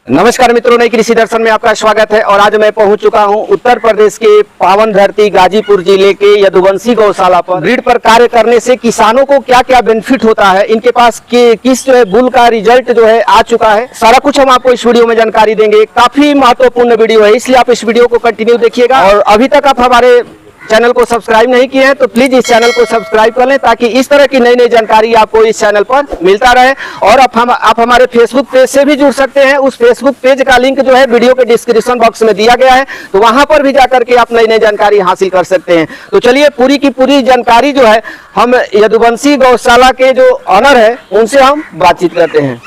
नमस्कार मित्रों, नई कृषि दर्शन में आपका स्वागत है। और आज मैं पहुंच चुका हूं उत्तर प्रदेश के पावन धरती गाजीपुर जिले के यदुवंशी गौशाला पर। ब्रीड पर कार्य करने से किसानों को क्या क्या बेनिफिट होता है, इनके पास किस जो है बुल का रिजल्ट जो है आ चुका है, सारा कुछ हम आपको इस वीडियो में जानकारी देंगे। काफी महत्वपूर्ण वीडियो है, इसलिए आप इस वीडियो को कंटिन्यू देखिएगा। और अभी तक आप हमारे चैनल को सब्सक्राइब नहीं किए हैं तो प्लीज इस चैनल को सब्सक्राइब कर लें, ताकि इस तरह की नई नई जानकारी आपको इस चैनल पर मिलता रहे। और आप हमारे फेसबुक पेज से भी जुड़ सकते हैं। उस फेसबुक पेज का लिंक जो है वीडियो के डिस्क्रिप्शन बॉक्स में दिया गया है, तो वहां पर भी जाकर के आप नई नई जानकारी हासिल कर सकते हैं। तो चलिए पूरी की पूरी जानकारी जो है हम यदुवंशी गौशाला के जो ऑनर है उनसे हम बातचीत करते हैं।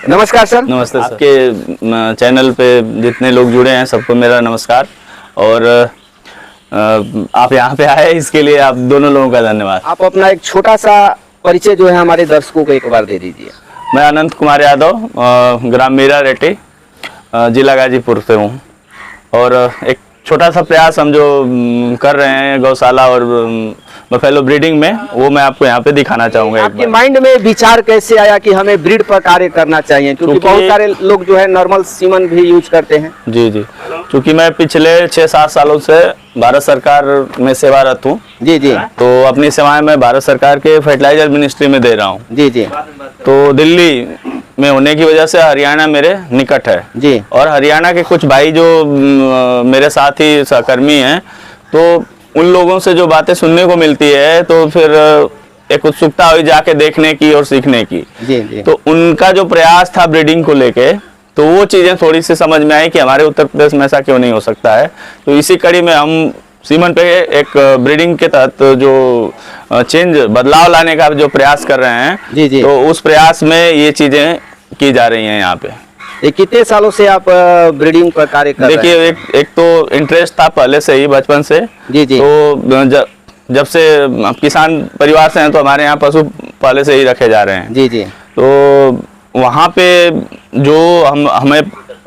नमस्कार सर। नमस्ते सर। आपके चैनल पे जितने लोग जुड़े हैं सबको मेरा नमस्कार। और आप यहाँ पे आए इसके लिए आप दोनों लोगों का धन्यवाद। आप अपना एक छोटा सा परिचय जो है हमारे दर्शकों को एक बार दे दीजिए। मैं अनंत कुमार यादव, ग्राम मीरा रेड्डी, जिला गाजीपुर से हूँ। और एक छोटा सा प्रयास हम जो कर रहे हैं गौशाला और बफेलो ब्रीडिंग में, वो मैं आपको यहाँ पे दिखाना चाहूँगा। आपके माइंड में विचार कैसे आया कि हमें ब्रीड पर कार्य करना चाहिए, क्योंकि बहुत सारे लोग जो है नॉर्मल सीमन भी यूज करते हैं। जी जी, क्योंकि मैं पिछले 6-7 सालों से भारत सरकार में सेवारत हूँ। जी जी। तो अपनी सेवाएं मैं भारत सरकार के फर्टिलाइजर मिनिस्ट्री में दे रहा हूँ। जी जी। तो दिल्ली में होने की वजह से हरियाणा मेरे निकट है जी। और हरियाणा के कुछ भाई जो मेरे साथ ही सहकर्मी हैं, तो उन लोगों से जो बातें सुनने को मिलती है तो फिर एक उत्सुकता हुई जाके देखने की और सीखने की। जी जी। तो उनका जो प्रयास था ब्रीडिंग को लेके, तो वो चीजें थोड़ी सी समझ में आई कि हमारे उत्तर प्रदेश में ऐसा क्यों नहीं हो सकता है। तो इसी कड़ी में हम सीमन पे एक ब्रीडिंग के तहत जो बदलाव लाने का जो प्रयास कर रहे हैं जी जी। तो उस प्रयास में ये चीजें की जा रही हैं यहाँ पे। ये कितने सालों से आप ब्रीडिंग पर कार्य कर रहे हैं? देखिए, एक तो इंटरेस्ट था पहले से ही, बचपन से। जी जी। तो जब से किसान परिवार से हैं तो हमारे यहाँ पशु पहले से ही रखे जा रहे हैं। जी जी। तो वहाँ पे जो हमें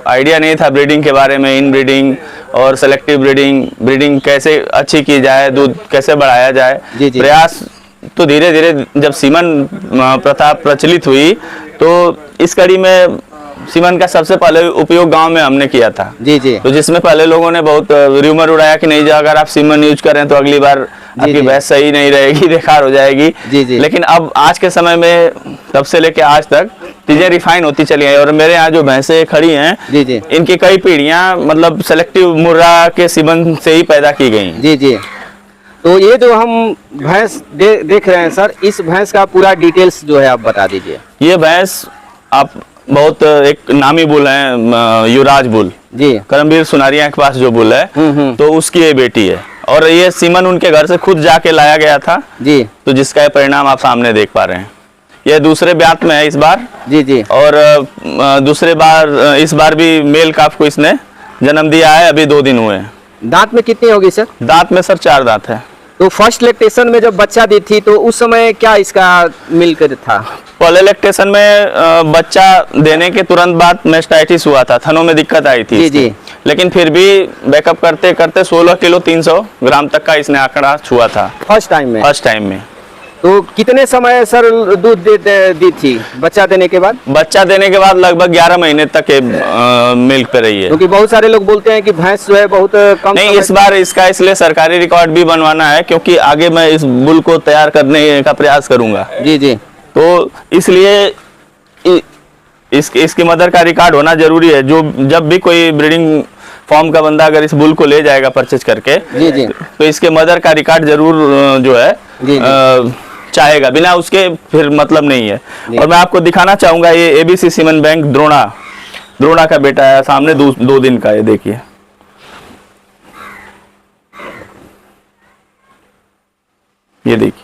आइडिया नहीं था ब्रीडिंग के बारे में, इन ब्रीडिंग और सेलेक्टिव ब्रीडिंग कैसे अच्छी की जाए, दूध कैसे बढ़ाया जाए। जी जी। प्रयास तो धीरे धीरे जब सीमन प्रथा प्रचलित हुई तो इस कड़ी में सीमन का सबसे पहले उपयोग गांव में हमने किया था। जी जी। तो जिसमें पहले लोगों ने बहुत र्यूमर उड़ाया कि नहीं, अगर आप सीमन यूज करें तो अगली बार आपकी भैंस सही नहीं रहेगी, बेकार हो जाएगी। जी जी। लेकिन अब आज के समय में तब से लेके आज तक चीजें रिफाइन होती चली हैं। और मेरे यहाँ जो भैंसें खड़ी हैं जी जी, इनकी कई पीढ़ियां मतलब सेलेक्टिव मुर्रा के सीमन से ही पैदा की गई। जी जी। तो ये जो हम भैंस देख रहे हैं सर, इस भैंस का पूरा डिटेल्स जो है आप बता दीजिए। ये भैंस आप बहुत एक नामी बुल है, युवराज बुल जी, करमवीर सुनारिया के पास जो बुल है, तो उसकी ये बेटी है। और ये सीमन उनके घर से खुद जाके लाया गया था जी। तो जिसका ये परिणाम आप सामने देख पा रहे हैं। ये दूसरे ब्यात में है इस बार। जी जी। और दूसरे बार इस बार भी मेल काफ को इसने जन्म दिया है, अभी 2 दिन हुए हैं। दांत में कितनी होगी सर? दांत में सर 4 दांत है। तो फर्स्ट लैक्टेशन में जब बच्चा दी थी तो उस समय क्या इसका मिल्क था? पहले लैक्टेशन में बच्चा देने के तुरंत बाद मेस्टाइटिस हुआ था, थनों में दिक्कत आई थी जी जी। लेकिन फिर भी बैकअप करते करते 16 किलो 300 ग्राम तक का इसने आंकड़ा छुआ था फर्स्ट टाइम में। तो कितने समय सर दूध दी थी बच्चा देने के बाद? बच्चा देने के बाद लगभग 11 महीने तक मिल्क पे रही है। क्योंकि बहुत सारे लोग बोलते हैं कि भैंस जो है बहुत कम नहीं, इस बार इसका इसलिए सरकारी रिकॉर्ड भी बनवाना है, क्योंकि आगे मैं इस बुल को तैयार करने का प्रयास करूंगा। जी जी। तो इसलिए इसकी मदर का रिकॉर्ड होना जरूरी है। जो जब भी कोई ब्रीडिंग फॉर्म का बंदा अगर इस बुल को ले जाएगा परचेज करके जी जी, तो इसके मदर का रिकॉर्ड जरूर जो है चाहेगा, बिना उसके फिर मतलब नहीं है। और मैं आपको दिखाना चाहूंगा, ये एबीसी सीमन बैंक द्रोणा का बेटा है, सामने 2 दिन का। ये देखिए, ये देखिए,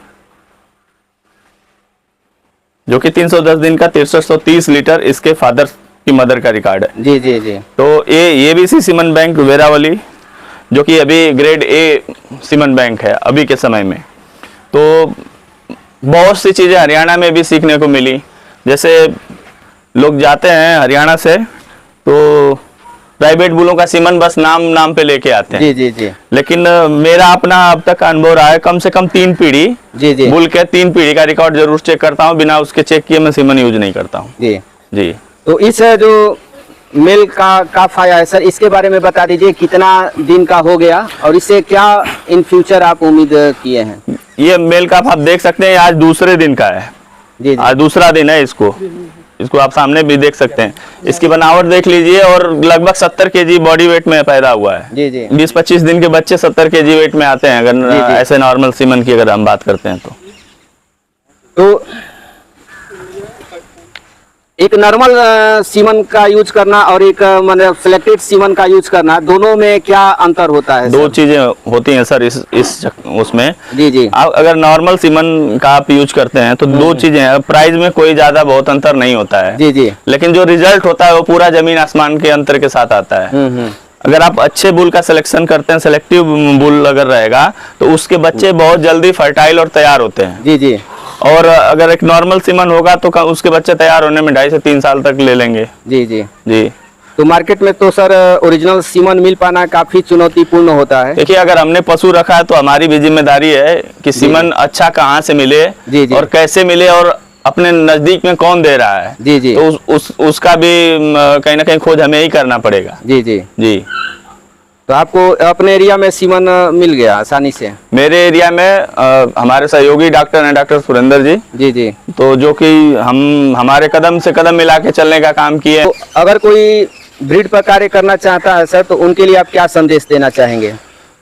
जो कि 310 दिन का 6330 लीटर इसके फादर की मदर का रिकॉर्ड है। जी जी जी। तो ये एबीसी सीमन बैंक वेरावली, जो कि अभी ग्रेड ए सीमन बैंक है अभी के समय में। तो बहुत सी चीजें हरियाणा में भी सीखने को मिली। जैसे लोग जाते हैं हरियाणा से तो प्राइवेट बुलों का सीमन बस नाम पे लेके आते हैं। जी जी जी। लेकिन मेरा अपना अब तक का अनुभव रहा है, कम से कम 3 पीढ़ी जी जी बुल के 3 पीढ़ी का रिकॉर्ड जरूर चेक करता हूँ। बिना उसके चेक किए मैं सीमन यूज नहीं करता हूँ। जी जी। तो इस जो मेल का फाया है सर, इसके बारे में बता दीजिए, कितना दिन का हो गया और इससे क्या इन फ्यूचर आप उम्मीद किए हैं? ये मेल का आप देख सकते हैं, आज दूसरे दिन का है। जी जी। आज दूसरा दिन है। इसको आप सामने भी देख सकते हैं, इसकी बनावट देख लीजिए, और लगभग 70 केजी बॉडी वेट में पैदा हुआ है। जी जी। 20-25 दिन के बच्चे 70 केजी वेट में आते हैं, अगर जी जी। ऐसे नॉर्मल सीमन की अगर हम बात करते हैं तो एक नॉर्मल सीमन का यूज करना और एक मतलब सिलेक्टेड सीमन का यूज करना, दोनों में क्या अंतर होता है? दो चीजें होती हैं सर इस उसमें। जी जी। आप अगर नॉर्मल सीमन का आप यूज करते हैं तो दो चीजें हैं, प्राइस में कोई ज्यादा बहुत अंतर नहीं होता है। जी जी। लेकिन जो रिजल्ट होता है वो पूरा जमीन आसमान के अंतर के साथ आता है। अगर आप अच्छे बुल का सिलेक्शन करते हैं, सिलेक्टिव बुल अगर रहेगा तो उसके बच्चे बहुत जल्दी फर्टाइल और तैयार होते हैं। जी जी। और अगर एक नॉर्मल सीमन होगा तो उसके बच्चे तैयार होने में 2.5 से 3 साल तक ले लेंगे। जी जी जी। तो मार्केट में तो सर ओरिजिनल सीमन मिल पाना काफी चुनौतीपूर्ण होता है। देखिए, अगर हमने पशु रखा है तो हमारी भी जिम्मेदारी है कि सीमन अच्छा कहाँ से मिले जी जी। और कैसे मिले और अपने नजदीक में कौन दे रहा है। जी जी। तो उसका भी कहीं ना कहीं खोज हमें ही करना पड़ेगा। जी जी जी। तो आपको अपने एरिया में सीमन मिल गया आसानी से? मेरे एरिया में हमारे सहयोगी डॉक्टर हैं, डॉक्टर सुरेंद्र जी। जी जी। तो जो कि हमारे कदम से कदम मिला के चलने का काम किए। तो अगर कोई ब्रीड पर कार्य करना चाहता है सर, तो उनके लिए आप क्या संदेश देना चाहेंगे?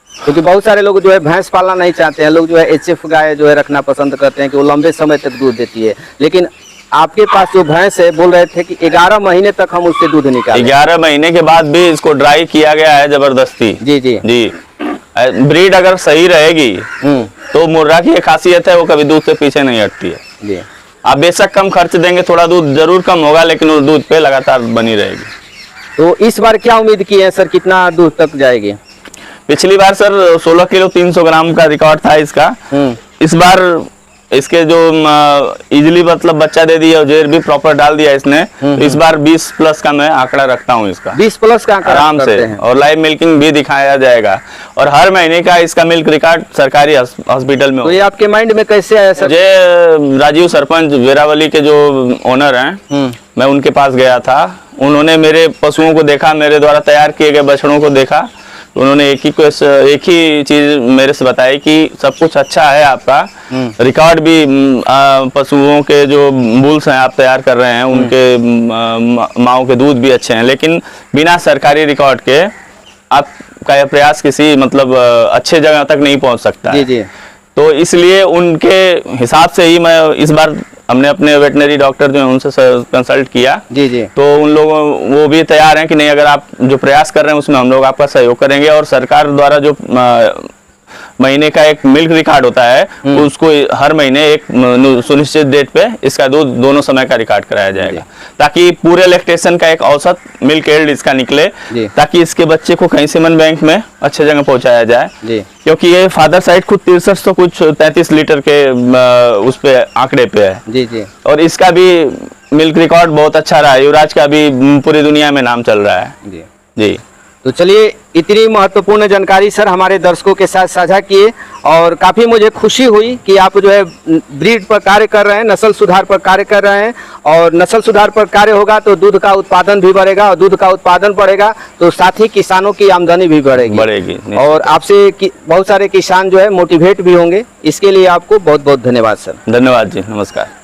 क्योंकि बहुत सारे लोग जो है भैंस पालना नहीं चाहते हैं, लोग जो है एचएफ गाय जो है रखना पसंद करते हैं कि वो लंबे समय तक दूध देती है, लेकिन आपके पास जो भैंस है बोल रहे थे कि 11 महीने तक हम उससे दूध निकालें। 11 महीने के बाद भी इसको ड्राई किया गया है जबरदस्ती। जी जी जी। ब्रीड अगर सही रहेगी तो मुर्रा की एक खासियत है, वो कभी दूध से पीछे नहीं हटती है। जी। आप बेशक कम खर्च देंगे, थोड़ा दूध जरूर कम होगा, लेकिन वो दूध पे लगातार बनी रहेगी। तो इस बार क्या उम्मीद की है सर, कितना दूध तक जाएगी? पिछली बार सर 16 किलो 300 ग्राम का रिकॉर्ड था इसका। इस बार इसके जो इजिली मतलब बच्चा दे दिया और जेर भी प्रॉपर डाल दिया इसने, तो इस बार 20 प्लस का मैं आंकड़ा रखता हूँ इसका। 20 प्लस का आंकड़ा आराम से, और लाइव मिल्किंग भी दिखाया जाएगा, और हर महीने का इसका मिल्क रिकॉर्ड सरकारी हॉस्पिटल में। तो ये आपके माइंड में कैसे आया सर? मुझे राजीव सरपंच वेरावली के जो ओनर हैं, मैं उनके पास गया था। उन्होंने मेरे पशुओं को देखा, मेरे द्वारा तैयार किए गए बछड़ों को देखा, तो उन्होंने एक ही चीज मेरे से बताई कि सब कुछ अच्छा है आपका, रिकॉर्ड भी पशुओं के जो बुल्स हैं आप तैयार कर रहे हैं, उनके माओं के दूध भी अच्छे हैं, लेकिन बिना सरकारी रिकॉर्ड के आपका यह प्रयास किसी मतलब अच्छे जगह तक नहीं पहुंच सकता है। जी जी। तो इसलिए उनके हिसाब से ही मैं इस बार हमने अपने वेटनरी डॉक्टर जो है उनसे कंसल्ट किया। जी जी। तो उन लोगों वो भी तैयार हैं कि नहीं, अगर आप जो प्रयास कर रहे हैं उसमें हम लोग आपका सहयोग करेंगे, और सरकार द्वारा जो महीने का एक मिल्क रिकॉर्ड होता है उसको हर महीने एक सुनिश्चित डेट पे इसका दूध दोनों समय का रिकॉर्ड कराया जाएगा, ताकि पूरे लैक्टेशन का एक औसत मिल्क यील्ड इसका निकले, ताकि इसके बच्चे को कहीं सीमन बैंक में अच्छे जगह पहुंचाया जाए। क्योंकि ये फादर साइड खुद 63 तो कुछ 33 लीटर के उस पे आंकड़े पे है। जी जी। और इसका भी मिल्क रिकॉर्ड बहुत अच्छा रहा है, युवराज का भी पूरी दुनिया में नाम चल रहा है। जी जी। तो चलिए, इतनी महत्वपूर्ण जानकारी सर हमारे दर्शकों के साथ साझा किए, और काफ़ी मुझे खुशी हुई कि आप जो है ब्रीड पर कार्य कर रहे हैं, नस्ल सुधार पर कार्य कर रहे हैं, और नस्ल सुधार पर कार्य होगा तो दूध का उत्पादन भी बढ़ेगा, और दूध का उत्पादन बढ़ेगा तो साथ ही किसानों की आमदनी भी बढ़ेगी। और आपसे बहुत सारे किसान जो है मोटिवेट भी होंगे। इसके लिए आपको बहुत बहुत धन्यवाद सर। धन्यवाद जी, नमस्कार।